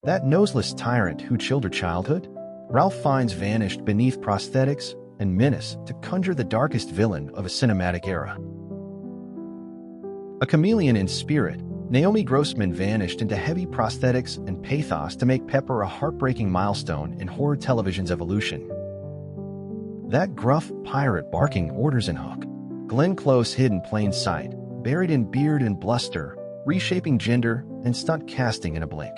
That noseless tyrant who chilled her childhood? Ralph Fiennes vanished beneath prosthetics and menace to conjure the darkest villain of a cinematic era. A chameleon in spirit, Naomi Grossman vanished into heavy prosthetics and pathos to make Pepper a heartbreaking milestone in horror television's evolution. That gruff pirate barking orders in Hook. Glenn Close hid in plain sight, buried in beard and bluster, reshaping gender and stunt casting in a blink.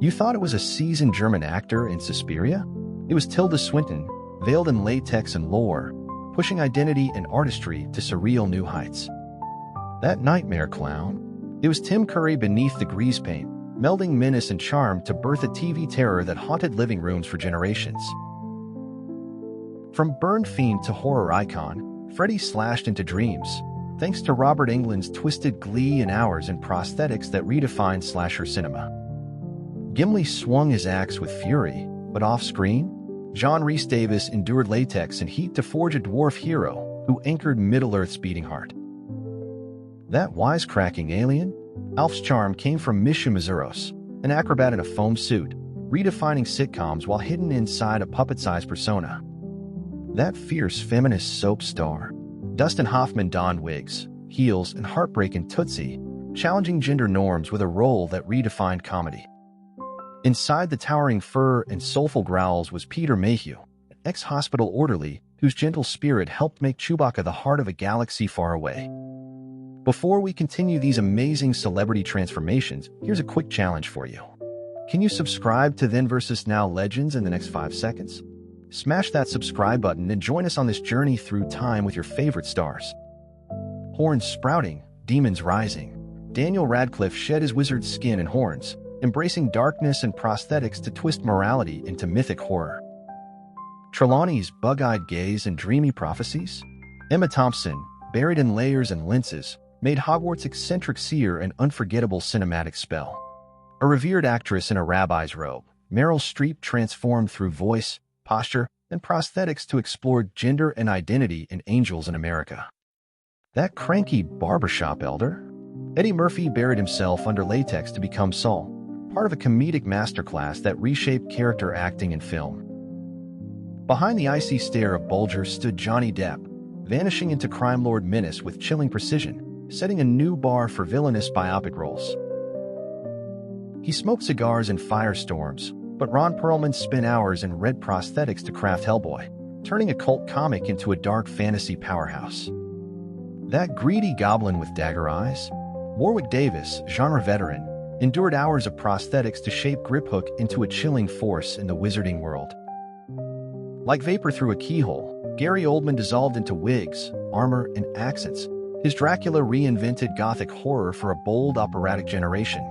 You thought it was a seasoned German actor in Suspiria? It was Tilda Swinton, veiled in latex and lore, pushing identity and artistry to surreal new heights. That nightmare clown? It was Tim Curry beneath the grease paint, melding menace and charm to birth a TV terror that haunted living rooms for generations. From burned fiend to horror icon, Freddy slashed into dreams, thanks to Robert Englund's twisted glee and hours in prosthetics that redefined slasher cinema. Gimli swung his axe with fury, but off-screen, John Rhys Davis endured latex and heat to forge a dwarf hero who anchored Middle-earth's beating heart. That wisecracking alien? Alf's charm came from Misha Mazuros, an acrobat in a foam suit, redefining sitcoms while hidden inside a puppet-sized persona. That fierce feminist soap star? Dustin Hoffman donned wigs, heels, and heartbreak in Tootsie, challenging gender norms with a role that redefined comedy. Inside the towering fur and soulful growls was Peter Mayhew, an ex-hospital orderly whose gentle spirit helped make Chewbacca the heart of a galaxy far away. Before we continue these amazing celebrity transformations, here's a quick challenge for you. Can you subscribe to Then vs. Now Legends in the next 5 seconds? Smash that subscribe button and join us on this journey through time with your favorite stars. Horns sprouting, demons rising. Daniel Radcliffe shed his wizard skin and horns, embracing darkness and prosthetics to twist morality into mythic horror. Trelawney's bug-eyed gaze and dreamy prophecies? Emma Thompson, buried in layers and lenses, made Hogwarts' eccentric seer an unforgettable cinematic spell. A revered actress in a rabbi's robe, Meryl Streep transformed through voice, posture, and prosthetics to explore gender and identity in Angels in America. That cranky barbershop elder? Eddie Murphy buried himself under latex to become Saul, part of a comedic masterclass that reshaped character acting in film. Behind the icy stare of Bulger stood Johnny Depp, vanishing into crime lord menace with chilling precision, setting a new bar for villainous biopic roles. He smoked cigars in firestorms, but Ron Perlman spent hours in red prosthetics to craft Hellboy, turning a cult comic into a dark fantasy powerhouse. That greedy goblin with dagger eyes? Warwick Davis, genre veteran, endured hours of prosthetics to shape Griphook into a chilling force in the wizarding world. Like vapor through a keyhole, Gary Oldman dissolved into wigs, armor, and accents. His Dracula reinvented gothic horror for a bold operatic generation.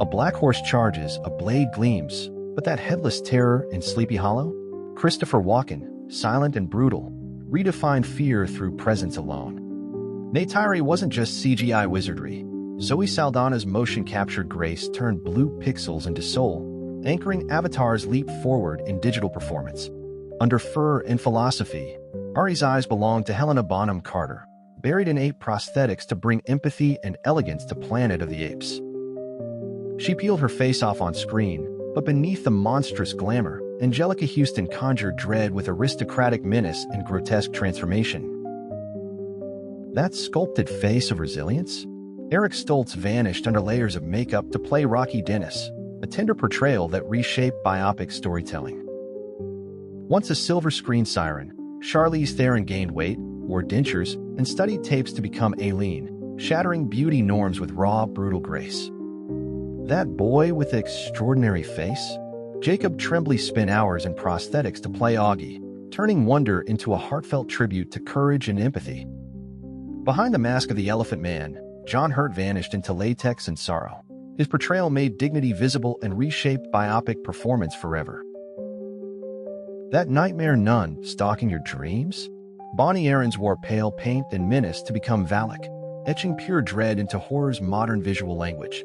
A black horse charges, a blade gleams, but that headless terror in Sleepy Hollow? Christopher Walken, silent and brutal, redefined fear through presence alone. Neytiri wasn't just CGI wizardry. Zoe Saldana's motion-captured grace turned blue pixels into soul, anchoring Avatar's leap forward in digital performance. Under fur and philosophy, Ari's eyes belonged to Helena Bonham Carter, buried in ape prosthetics to bring empathy and elegance to Planet of the Apes. She peeled her face off on screen, but beneath the monstrous glamour, Angelica Houston conjured dread with aristocratic menace and grotesque transformation. That sculpted face of resilience? Eric Stoltz vanished under layers of makeup to play Rocky Dennis, a tender portrayal that reshaped biopic storytelling. Once a silver screen siren, Charlize Theron gained weight, wore dentures, and studied tapes to become Aileen, shattering beauty norms with raw, brutal grace. That boy with the extraordinary face? Jacob Tremblay spent hours in prosthetics to play Augie, turning wonder into a heartfelt tribute to courage and empathy. Behind the mask of the Elephant Man, John Hurt vanished into latex and sorrow. His portrayal made dignity visible and reshaped biopic performance forever. That nightmare nun stalking your dreams? Bonnie Aarons wore pale paint and menace to become Valak, etching pure dread into horror's modern visual language.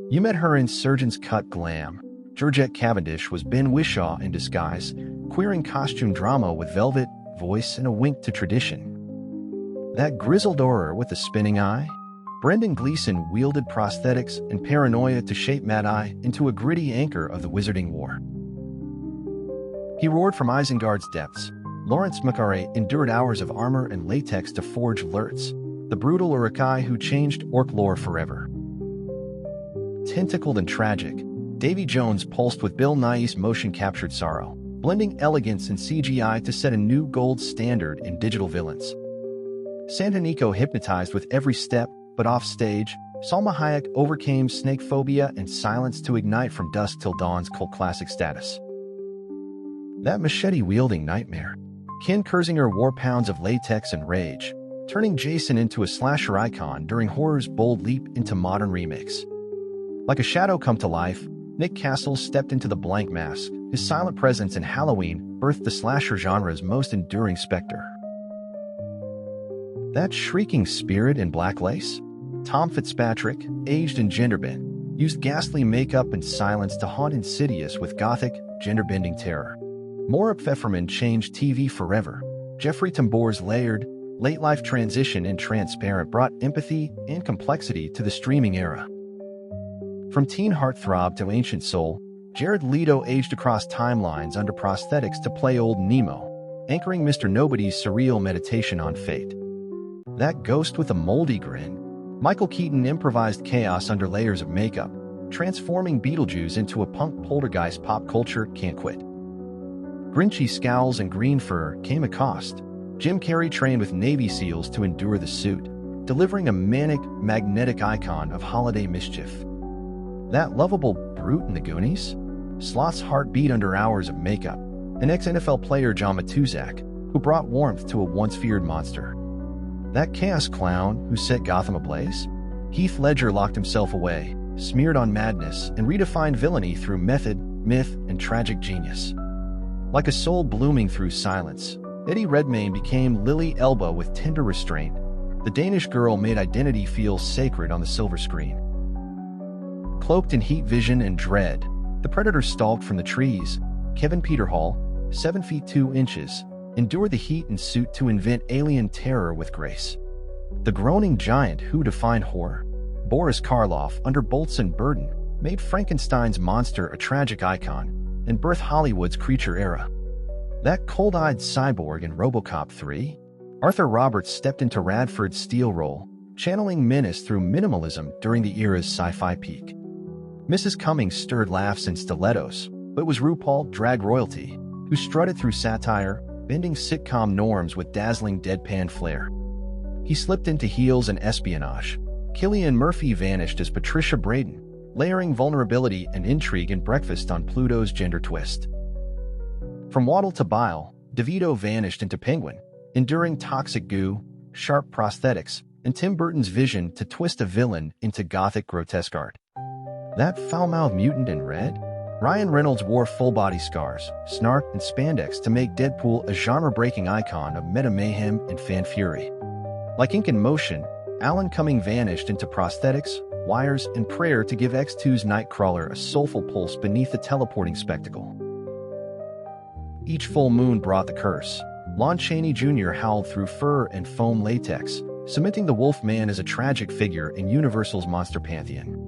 You met her in Surgeon's Cut glam. Georgette Cavendish was Ben Whishaw in disguise, queering costume drama with velvet, voice, and a wink to tradition. That grizzled horror with the spinning eye? Brendan Gleeson wielded prosthetics and paranoia to shape Mad Eye into a gritty anchor of the wizarding war. He roared from Isengard's depths. Lawrence Macaray endured hours of armor and latex to forge Lurtz, the brutal Uruk-hai who changed orc lore forever. Tentacled and tragic, Davy Jones pulsed with Bill Nighy's motion-captured sorrow, blending elegance and CGI to set a new gold standard in digital villains. Santanico hypnotized with every step, but off-stage, Salma Hayek overcame snake phobia and silence to ignite from dusk till dawn's cult classic status. That machete-wielding nightmare. Ken Kirzinger wore pounds of latex and rage, turning Jason into a slasher icon during horror's bold leap into modern remakes. Like a shadow come to life, Nick Castle stepped into the blank mask. His silent presence in Halloween birthed the slasher genre's most enduring specter. That shrieking spirit in black lace? Tom Fitzpatrick, aged and gender-bent, used ghastly makeup and silence to haunt Insidious with gothic, gender-bending terror. Maura Pfefferman changed TV forever. Jeffrey Tambor's layered, late-life transition in Transparent brought empathy and complexity to the streaming era. From teen heartthrob to ancient soul, Jared Leto aged across timelines under prosthetics to play old Nemo, anchoring Mr. Nobody's surreal meditation on fate. That ghost with a moldy grin. Michael Keaton improvised chaos under layers of makeup, transforming Beetlejuice into a punk poltergeist pop culture can't quit. Grinchy scowls and green fur came at cost. Jim Carrey trained with Navy SEALs to endure the suit, delivering a manic, magnetic icon of holiday mischief. That lovable brute in the Goonies? Sloth's heart beat under hours of makeup. An ex-NFL player, John Matuzak, who brought warmth to a once-feared monster. That chaos clown who set Gotham ablaze? Heath Ledger locked himself away, smeared on madness, and redefined villainy through method, myth, and tragic genius. Like a soul blooming through silence, Eddie Redmayne became Lily Elba with tender restraint. The Danish girl made identity feel sacred on the silver screen. Cloaked in heat vision and dread, the predator stalked from the trees. Kevin Peter Hall, 7 feet 2 inches, endured the heat and suit to invent alien terror with grace. The groaning giant who defined horror, Boris Karloff under Boltson Burden, made Frankenstein's monster a tragic icon and birthed Hollywood's creature era. That cold-eyed cyborg in RoboCop 3? Arthur Roberts stepped into Radford's steel role, channeling menace through minimalism during the era's sci-fi peak. Mrs. Cummings stirred laughs and stilettos, but was RuPaul drag royalty, who strutted through satire, bending sitcom norms with dazzling deadpan flair. He slipped into heels and espionage. Cillian Murphy vanished as Patricia Braden, layering vulnerability and intrigue in Breakfast on Pluto's gender twist. From Waddle to Bile, DeVito vanished into Penguin, enduring toxic goo, sharp prosthetics, and Tim Burton's vision to twist a villain into gothic grotesque art. That foul-mouthed mutant in red? Ryan Reynolds wore full-body scars, snark, and spandex to make Deadpool a genre-breaking icon of meta mayhem and fan fury. Like Ink in Motion, Alan Cumming vanished into prosthetics, wires, and prayer to give X2's Nightcrawler a soulful pulse beneath the teleporting spectacle. Each full moon brought the curse. Lon Chaney Jr. howled through fur and foam latex, cementing the Wolfman as a tragic figure in Universal's monster pantheon.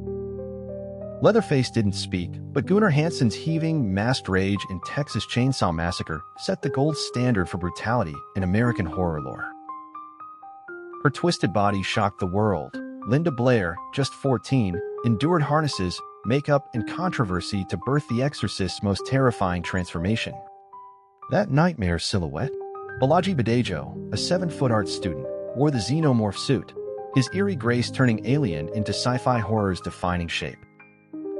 Leatherface didn't speak, but Gunnar Hansen's heaving, masked rage in Texas Chainsaw Massacre set the gold standard for brutality in American horror lore. Her twisted body shocked the world. Linda Blair, just 14, endured harnesses, makeup, and controversy to birth The Exorcist's most terrifying transformation. That nightmare silhouette? Balaji Badejo, a 7-foot art student, wore the xenomorph suit, his eerie grace turning Alien into sci-fi horror's defining shape.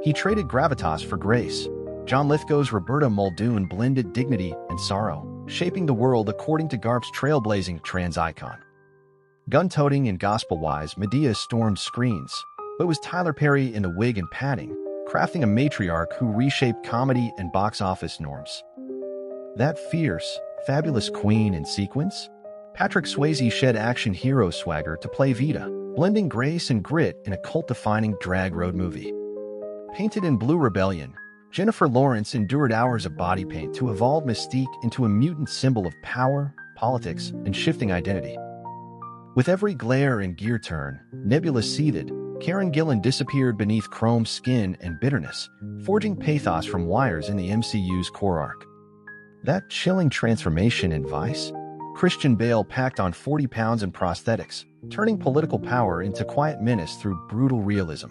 He traded gravitas for grace. John Lithgow's Roberta Muldoon blended dignity and sorrow, shaping the world according to Garp's trailblazing trans icon. Gun-toting and gospel-wise, Medea stormed screens, but was Tyler Perry in the wig and padding, crafting a matriarch who reshaped comedy and box office norms. That fierce, fabulous queen in sequins? Patrick Swayze shed action hero swagger to play Vita, blending grace and grit in a cult-defining drag road movie. Painted in Blue Rebellion, Jennifer Lawrence endured hours of body paint to evolve Mystique into a mutant symbol of power, politics, and shifting identity. With every glare and gear turn, Nebula seethed. Karen Gillan disappeared beneath Chrome's skin and bitterness, forging pathos from wires in the MCU's core arc. That chilling transformation in Vice? Christian Bale packed on 40 pounds in prosthetics, turning political power into quiet menace through brutal realism.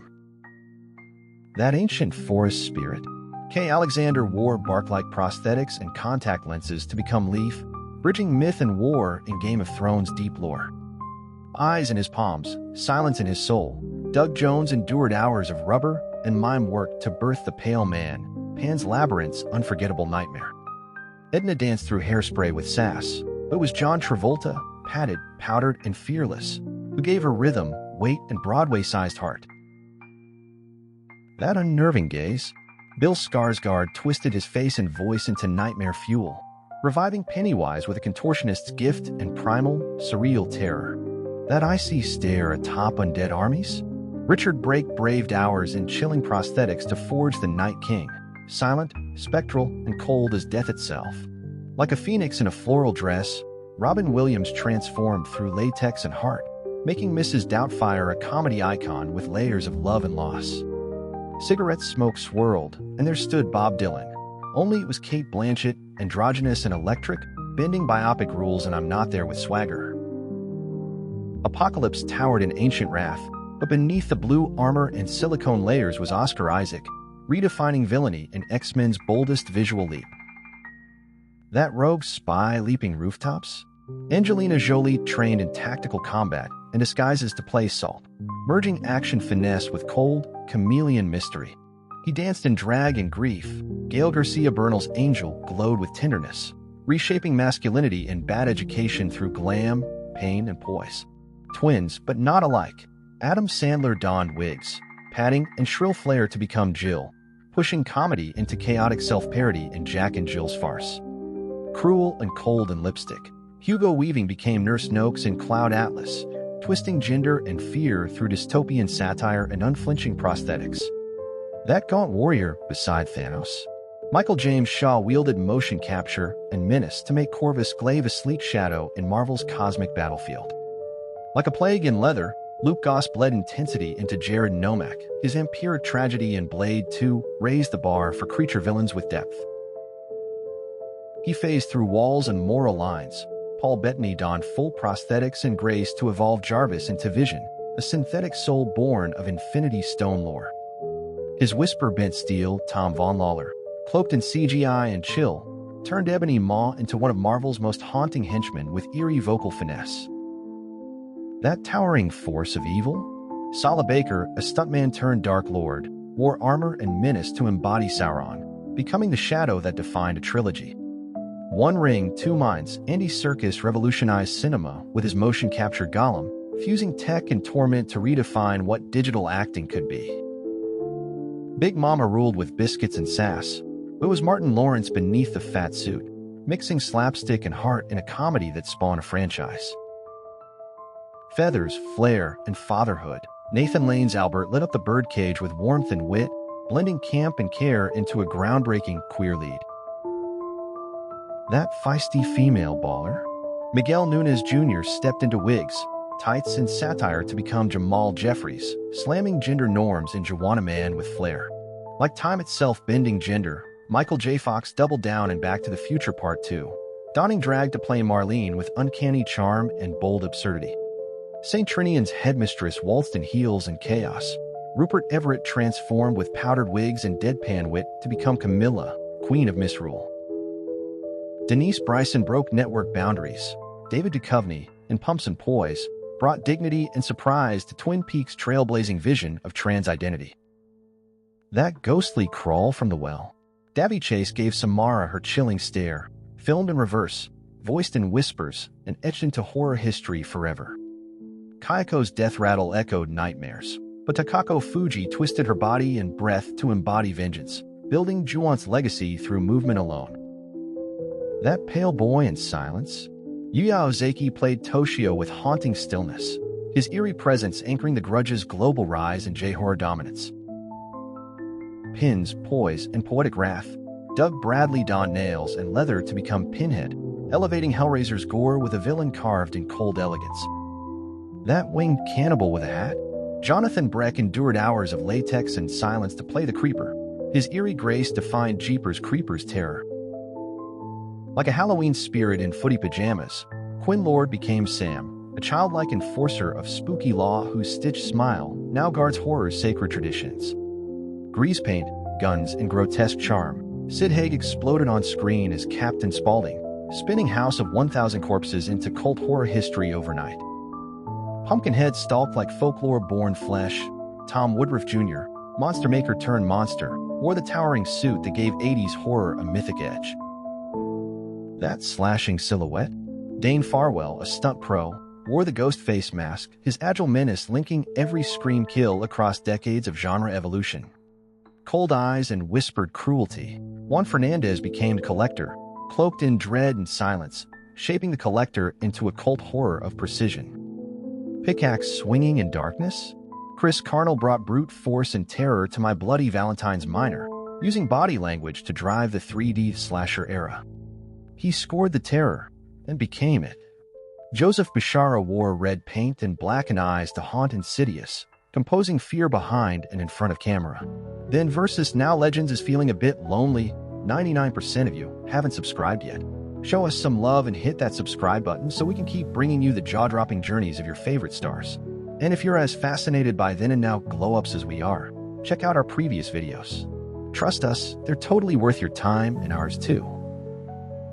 That ancient forest spirit? K. Alexander wore bark-like prosthetics and contact lenses to become Leaf, bridging myth and war in Game of Thrones' deep lore. Eyes in his palms, silence in his soul, Doug Jones endured hours of rubber and mime work to birth the Pale Man, Pan's Labyrinth's unforgettable nightmare. Edna danced through Hairspray with sass, but it was John Travolta, padded, powdered, and fearless, who gave her rhythm, weight, and Broadway-sized heart. That unnerving gaze? Bill Skarsgård twisted his face and voice into nightmare fuel, reviving Pennywise with a contortionist's gift and primal, surreal terror. That icy stare atop undead armies? Richard Brake braved hours in chilling prosthetics to forge the Night King, silent, spectral, and cold as death itself. Like a phoenix in a floral dress, Robin Williams transformed through latex and heart, making Mrs. Doubtfire a comedy icon with layers of love and loss. Cigarette smoke swirled, and there stood Bob Dylan. Only it was Cate Blanchett, androgynous and electric, bending biopic rules, and I'm not there with swagger. Apocalypse towered in ancient wrath, but beneath the blue armor and silicone layers was Oscar Isaac, redefining villainy in X-Men's boldest visual leap. That rogue spy leaping rooftops? Angelina Jolie trained in tactical combat and disguises to play Salt, merging action finesse with cold, chameleon mystery. He danced in drag and grief. Gael Garcia Bernal's Angel glowed with tenderness, reshaping masculinity in Bad Education through glam, pain, and poise. Twins, but not alike. Adam Sandler donned wigs, padding, and shrill flair to become Jill, pushing comedy into chaotic self-parody in Jack and Jill's farce. Cruel and cold in lipstick, Hugo Weaving became Nurse Noakes in Cloud Atlas, twisting gender and fear through dystopian satire and unflinching prosthetics. That gaunt warrior, beside Thanos? Michael James Shaw wielded motion capture and menace to make Corvus Glaive a sleek shadow in Marvel's cosmic battlefield. Like a plague in leather, Luke Goss bled intensity into Jared Nomak. His Empire tragedy in Blade 2 raised the bar for creature villains with depth. He phased through walls and moral lines. Paul Bettany donned full prosthetics and grace to evolve Jarvis into Vision, a synthetic soul born of Infinity Stone lore. His whisper bent steel, Tom Von Lawler, cloaked in CGI and chill, turned Ebony Maw into one of Marvel's most haunting henchmen with eerie vocal finesse. That towering force of evil? Sala Baker, a stuntman turned Dark Lord, wore armor and menace to embody Sauron, becoming the shadow that defined a trilogy. One Ring, Two Minds, Andy Serkis revolutionized cinema with his motion capture Gollum, fusing tech and torment to redefine what digital acting could be. Big Mama ruled with biscuits and sass, but it was Martin Lawrence beneath the fat suit, mixing slapstick and heart in a comedy that spawned a franchise. Feathers, flair, and fatherhood, Nathan Lane's Albert lit up the birdcage with warmth and wit, blending camp and care into a groundbreaking queer lead. That feisty female baller? Miguel Nunes Jr. stepped into wigs, tights, and satire to become Jamal Jeffries, slamming gender norms in Joanna Man with flair. Like time itself bending gender, Michael J. Fox doubled down in Back to the Future Part 2, donning drag to play Marlene with uncanny charm and bold absurdity. St. Trinian's headmistress waltzed in heels and chaos. Rupert Everett transformed with powdered wigs and deadpan wit to become Camilla, Queen of Misrule. Denise Bryson broke network boundaries. David Duchovny, in Pumps and Poise, brought dignity and surprise to Twin Peaks' trailblazing vision of trans identity. That ghostly crawl from the well? Davy Chase gave Samara her chilling stare, filmed in reverse, voiced in whispers, and etched into horror history forever. Kayako's death rattle echoed nightmares, but Takako Fuji twisted her body and breath to embody vengeance, building Juon's legacy through movement alone. That pale boy in silence? Yuya Ozeki played Toshio with haunting stillness, his eerie presence anchoring the Grudge's global rise and J-horror dominance. Pins, poise, and poetic wrath, Doug Bradley donned nails and leather to become Pinhead, elevating Hellraiser's gore with a villain carved in cold elegance. That winged cannibal with a hat? Jonathan Breck endured hours of latex and silence to play the creeper. His eerie grace defined Jeepers Creepers' terror. Like a Halloween spirit in footy pajamas, Quinn Lord became Sam, a childlike enforcer of spooky law whose stitched smile now guards horror's sacred traditions. Grease paint, guns, and grotesque charm, Sid Haig exploded on screen as Captain Spaulding, spinning House of 1,000 Corpses into cult horror history overnight. Pumpkinhead stalked like folklore-born flesh. Tom Woodruff Jr., monster maker turned monster, wore the towering suit that gave 80s horror a mythic edge. That slashing silhouette? Dane Farwell, a stunt pro, wore the ghost face mask, his agile menace linking every scream kill across decades of genre evolution. Cold eyes and whispered cruelty. Juan Fernandez became Collector, cloaked in dread and silence, shaping the Collector into a cult horror of precision. Pickaxe swinging in darkness? Chris Carnell brought brute force and terror to My Bloody Valentine's Minor, using body language to drive the 3D slasher era. He scored the terror, and became it. Joseph Bishara wore red paint and blackened eyes to haunt Insidious, composing fear behind and in front of camera. Then versus Now Legends is feeling a bit lonely. 99% of you haven't subscribed yet. Show us some love and hit that subscribe button so we can keep bringing you the jaw-dropping journeys of your favorite stars. And if you're as fascinated by then and now glow-ups as we are, check out our previous videos. Trust us, they're totally worth your time and ours too.